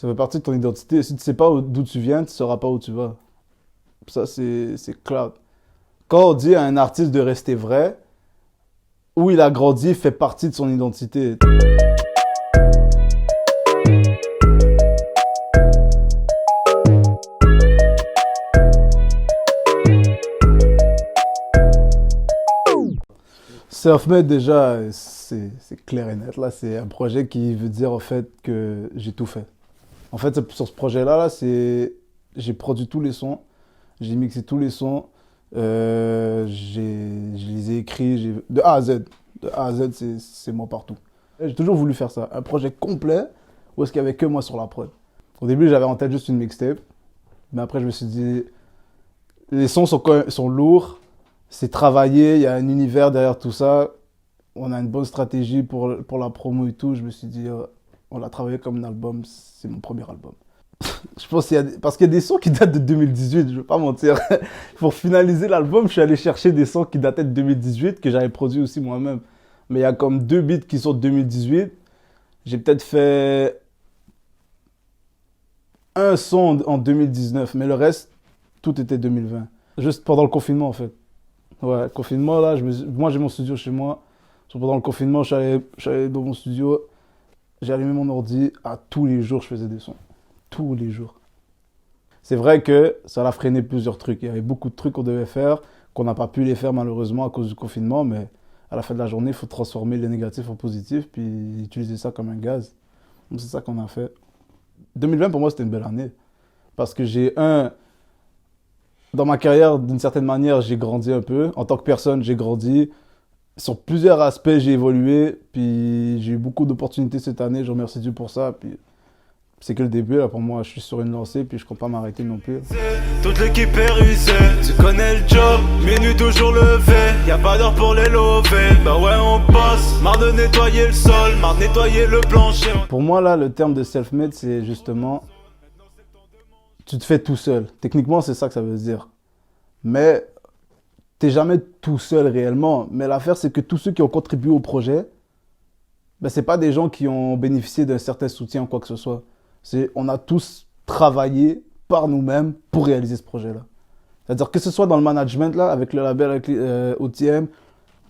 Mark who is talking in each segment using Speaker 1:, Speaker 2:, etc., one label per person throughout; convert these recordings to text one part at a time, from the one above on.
Speaker 1: Ça fait partie de ton identité. Si tu sais pas d'où tu viens, tu sauras pas où tu vas. Ça, c'est clair. Quand on dit à un artiste de rester vrai, où il a grandi fait partie de son identité. Self-made, déjà, c'est clair et net. Là, c'est un projet qui veut dire, en fait, que j'ai tout fait. En fait, sur ce projet-là, j'ai produit tous les sons, j'ai mixé tous les sons, je les ai écrits, de A à Z. De A à Z, c'est moi partout. J'ai toujours voulu faire ça, un projet complet où est-ce qu'il n'y avait que moi sur la prod. Au début, j'avais en tête juste une mixtape, mais après, je me suis dit, les sons sont lourds, c'est travaillé, il y a un univers derrière tout ça, on a une bonne stratégie pour la promo et tout. Je me suis dit, on l'a travaillé comme un album, c'est mon premier album. Je pense parce qu'il y a des sons qui datent de 2018, je vais pas mentir. Pour finaliser l'album, je suis allé chercher des sons qui dataient de 2018, que j'avais produits aussi moi-même. Mais il y a comme 2 beats qui sont de 2018. J'ai peut-être fait un son en 2019, mais le reste, tout était 2020. Juste pendant le confinement, en fait. Ouais, confinement, là, moi j'ai mon studio chez moi. Pendant le confinement, je suis allé dans mon studio, j'ai allumé mon ordi, tous les jours je faisais des sons. Tous les jours. C'est vrai que ça a freiné plusieurs trucs. Il y avait beaucoup de trucs qu'on devait faire, qu'on n'a pas pu les faire malheureusement à cause du confinement, mais à la fin de la journée, il faut transformer les négatifs en positifs, puis utiliser ça comme un gaz. Donc c'est ça qu'on a fait. 2020 pour moi c'était une belle année, parce que dans ma carrière, d'une certaine manière, j'ai grandi un peu. En tant que personne, j'ai grandi. Sur plusieurs aspects, j'ai évolué, puis j'ai eu beaucoup d'opportunités cette année, je remercie Dieu pour ça, puis c'est que le début, là, pour moi, je suis sur une lancée, puis je compte pas m'arrêter non plus.
Speaker 2: Toute l'équipe est rusée, tu connais le job, minuit toujours levé, y a pas d'heure pour les lever, bah ouais on bosse, marre de nettoyer le sol, marre de nettoyer le plancher.
Speaker 1: Pour moi, là, le terme de self-made, c'est justement, tu te fais tout seul. Techniquement, c'est ça que ça veut dire. Mais t'es jamais tout seul réellement. Mais l'affaire, c'est que tous ceux qui ont contribué au projet, ben, c'est pas des gens qui ont bénéficié d'un certain soutien ou quoi que ce soit. On a tous travaillé par nous-mêmes pour réaliser ce projet-là. C'est-à-dire que ce soit dans le management, là, avec le label, avec OTM,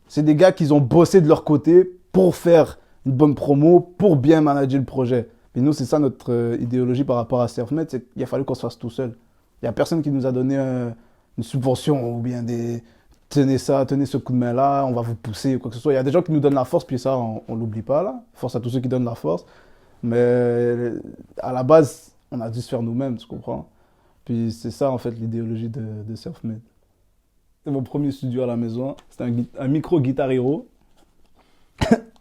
Speaker 1: c'est des gars qui ont bossé de leur côté pour faire une bonne promo, pour bien manager le projet. Et nous, c'est ça notre idéologie par rapport à Selfmade, c'est qu'il a fallu qu'on se fasse tout seul. Il n'y a personne qui nous a donné une subvention ou bien tenez ça, tenez ce coup de main là, on va vous pousser ou quoi que ce soit. Il y a des gens qui nous donnent la force, puis ça, on l'oublie pas là. Force à tous ceux qui donnent la force. Mais à la base, on a dû se faire nous-mêmes, tu comprends? Puis c'est ça en fait l'idéologie de Selfmade. C'est mon premier studio à la maison. C'était un micro Guitar Hero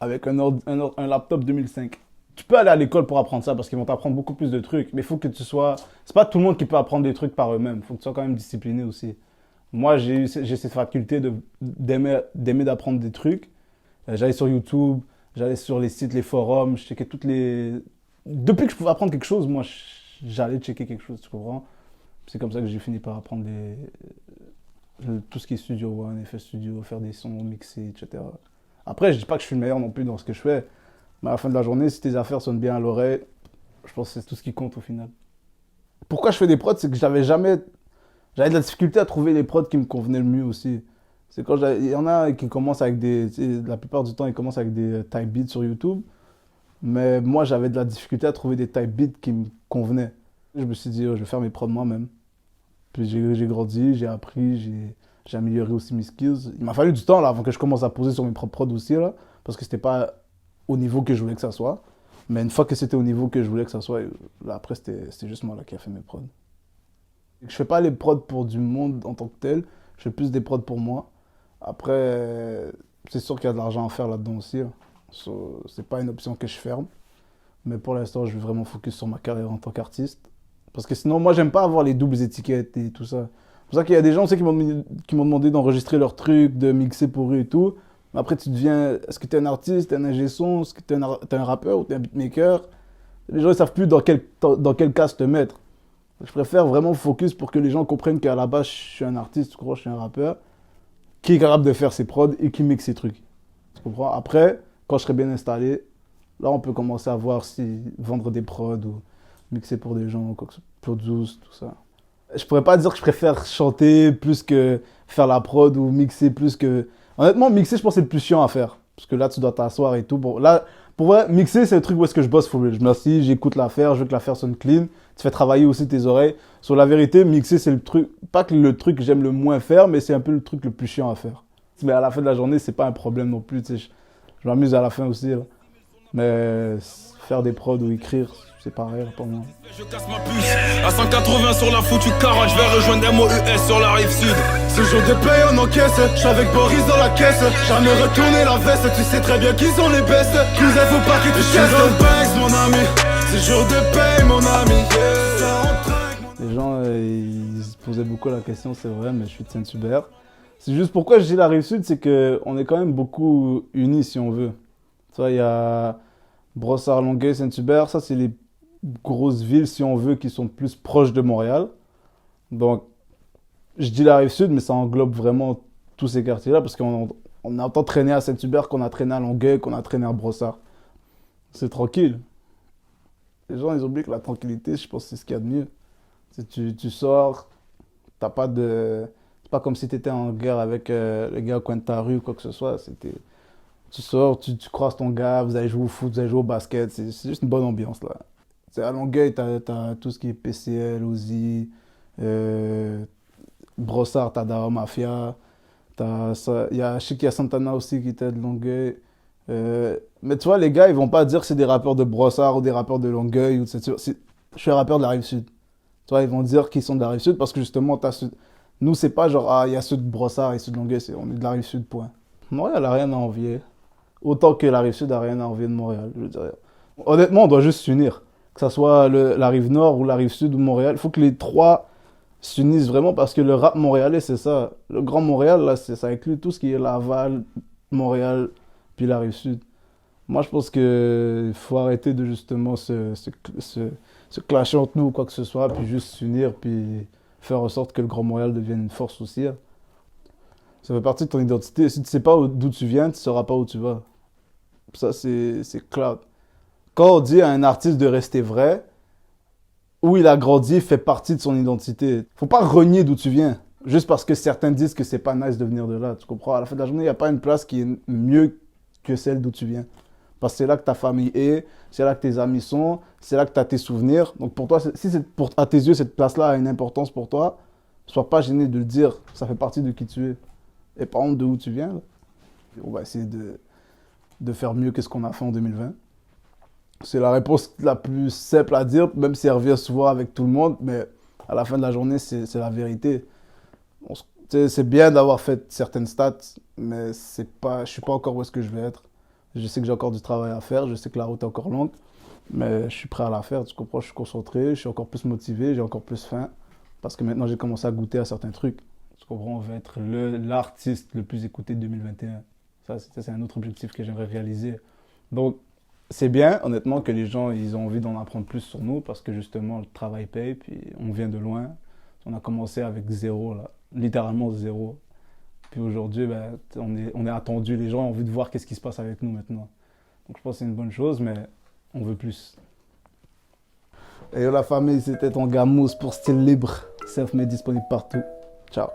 Speaker 1: avec un laptop 2005. Tu peux aller à l'école pour apprendre ça parce qu'ils vont t'apprendre beaucoup plus de trucs. Mais il faut que tu sois... C'est pas tout le monde qui peut apprendre des trucs par eux-mêmes. Il faut que tu sois quand même discipliné aussi. Moi, j'ai cette faculté d'aimer d'apprendre des trucs. J'allais sur YouTube, j'allais sur les sites, les forums, je checkais toutes les... Depuis que je pouvais apprendre quelque chose, moi, j'allais checker quelque chose, tu comprends? C'est comme ça que j'ai fini par apprendre tout ce qui est Studio One, FL Studio, faire des sons, mixer, etc. Après, je dis pas que je suis le meilleur non plus dans ce que je fais, mais à la fin de la journée, si tes affaires sonnent bien à l'oreille, je pense que c'est tout ce qui compte au final. Pourquoi je fais des prods, c'est que j'avais de la difficulté à trouver les prods qui me convenaient le mieux aussi. C'est quand il y en a qui commencent avec la plupart du temps, ils commencent avec des type beats sur YouTube. Mais moi, j'avais de la difficulté à trouver des type beats qui me convenaient. Je me suis dit, oh, je vais faire mes prods moi-même. Puis j'ai grandi, j'ai appris, j'ai amélioré aussi mes skills. Il m'a fallu du temps là, avant que je commence à poser sur mes propres prods aussi, là, parce que c'était pas au niveau que je voulais que ça soit. Mais une fois que c'était au niveau que je voulais que ça soit, là, après, c'était juste moi là, qui a fait mes prods. Je fais pas les prods pour du monde en tant que tel, je fais plus des prods pour moi. Après, c'est sûr qu'il y a de l'argent à faire là-dedans aussi. Hein. C'est pas une option que je ferme. Mais pour l'instant, je vais vraiment focus sur ma carrière en tant qu'artiste. Parce que sinon, moi, j'aime pas avoir les doubles étiquettes et tout ça. C'est pour ça qu'il y a des gens aussi qui m'ont demandé d'enregistrer leurs trucs, de mixer pour eux et tout. Mais après, tu deviens... Est-ce que tu es un artiste, t'es un ingé son, est-ce que tu es un rappeur ou tu es un beatmaker? Les gens ne savent plus dans quel cas te mettre. Je préfère vraiment focus pour que les gens comprennent qu'à la base, je suis un artiste, je suis un rappeur, qui est capable de faire ses prods et qui mixe ses trucs. Tu comprends? Après, quand je serai bien installé, là, on peut commencer à voir si vendre des prods ou mixer pour des gens, produce, tout ça. Je pourrais pas dire que je préfère chanter plus que faire la prod ou mixer plus que... Honnêtement, mixer, je pense que c'est le plus chiant à faire. Parce que là, tu dois t'asseoir et tout. Bon, là, pour vrai, mixer, c'est le truc où est-ce que je bosse for real. Je m'assis, j'écoute l'affaire, je veux que l'affaire sonne clean. Tu fais travailler aussi tes oreilles. Sur la vérité, mixer, c'est le truc... Pas que le truc que j'aime le moins faire, mais c'est un peu le truc le plus chiant à faire. Mais à la fin de la journée, c'est pas un problème non plus. Tu sais, je m'amuse à la fin aussi. Là. Mais faire des prods ou écrire, c'est pareil là, pour moi.
Speaker 2: Je casse ma puce, à 180 sur la foutue carotte, je vais rejoindre MOUS sur la rive sud. Ce jour de paye on encaisse, je suis avec Boris dans la caisse. Jamais retourner la veste, tu sais très bien qu'ils sont les bestes. Plus il faut pas que tu chasses dans le banks mon ami. C'est jour de paye mon ami.
Speaker 1: Les gens ils se posaient beaucoup la question, c'est vrai, mais je suis de Saint-Hubert. C'est juste pourquoi je dis la rive sud, c'est qu'on est quand même beaucoup unis si on veut. Tu vois, il y a Brossard, Longueuil, Saint-Hubert, ça c'est les grosses villes, si on veut, qui sont plus proches de Montréal. Donc, je dis la Rive-Sud, mais ça englobe vraiment tous ces quartiers-là, parce qu'on a autant traîné à Saint-Hubert qu'on a traîné à Longueuil, qu'on a traîné à Brossard. C'est tranquille. Les gens, ils oublient que la tranquillité, je pense que c'est ce qu'il y a de mieux. Tu sors, t'as pas de... C'est pas comme si tu étais en guerre avec le gars au coin de ta rue ou quoi que ce soit. Tu sors, tu croises ton gars, vous allez jouer au foot, vous allez jouer au basket. C'est juste une bonne ambiance, là. À Longueuil, t'as tout ce qui est PCL, Uzi, Brossard, t'as Dara Mafia. Je sais qu'il y a Santana aussi qui était de Longueuil. Mais tu vois, les gars, ils vont pas dire que c'est des rappeurs de Brossard ou des rappeurs de Longueuil. Je suis un rappeur de la Rive-Sud. Tu vois, ils vont dire qu'ils sont de la Rive-Sud parce que justement, nous, c'est pas genre, ah, il y a ceux de Brossard et ceux de Longueuil, on est de la Rive-Sud, point. Montréal a rien à envier. Autant que la Rive-Sud a rien à envier de Montréal, je dirais. Honnêtement, on doit juste s'unir. Que ce soit la Rive-Nord ou la Rive-Sud ou Montréal. Il faut que les trois s'unissent vraiment parce que le rap montréalais, c'est ça. Le Grand Montréal, là, ça inclut tout ce qui est Laval, Montréal, puis la Rive-Sud. Moi, je pense qu'il faut arrêter de justement se clasher entre nous ou quoi que ce soit, puis juste s'unir, puis faire en sorte que le Grand Montréal devienne une force aussi. Hein. Ça fait partie de ton identité. Si tu ne sais pas d'où tu viens, tu ne sauras pas où tu vas. Ça, c'est clair. Quand on dit à un artiste de rester vrai, où il a grandi fait partie de son identité. Faut pas renier d'où tu viens, juste parce que certains disent que c'est pas nice de venir de là. Tu comprends? À la fin de la journée, il n'y a pas une place qui est mieux que celle d'où tu viens. Parce que c'est là que ta famille est, c'est là que tes amis sont, c'est là que tu as tes souvenirs. Donc pour toi, si à tes yeux, cette place-là a une importance pour toi, sois pas gêné de le dire. Ça fait partie de qui tu es. Et par contre, de où tu viens, là. On va essayer de faire mieux que ce qu'on a fait en 2020. C'est la réponse la plus simple à dire, même si elle revient souvent avec tout le monde, mais à la fin de la journée, c'est la vérité. C'est bien d'avoir fait certaines stats, mais je ne suis pas encore où est-ce que je vais être. Je sais que j'ai encore du travail à faire, je sais que la route est encore longue, mais je suis prêt à la faire, tu comprends? Je suis concentré, je suis encore plus motivé, j'ai encore plus faim, parce que maintenant j'ai commencé à goûter à certains trucs. Tu comprends? On va être l'artiste le plus écouté de 2021. Ça, c'est un autre objectif que j'aimerais réaliser. Donc, c'est bien, honnêtement, que les gens ils ont envie d'en apprendre plus sur nous parce que justement, le travail paye, puis on vient de loin. On a commencé avec zéro, là, littéralement zéro. Puis aujourd'hui, ben, on est attendu, les gens ont envie de voir qu'est-ce qui se passe avec nous maintenant. Donc je pense que c'est une bonne chose, mais on veut plus. Et la famille, c'était ton gars Mousse pour Style Libre. Self-made disponible partout. Ciao.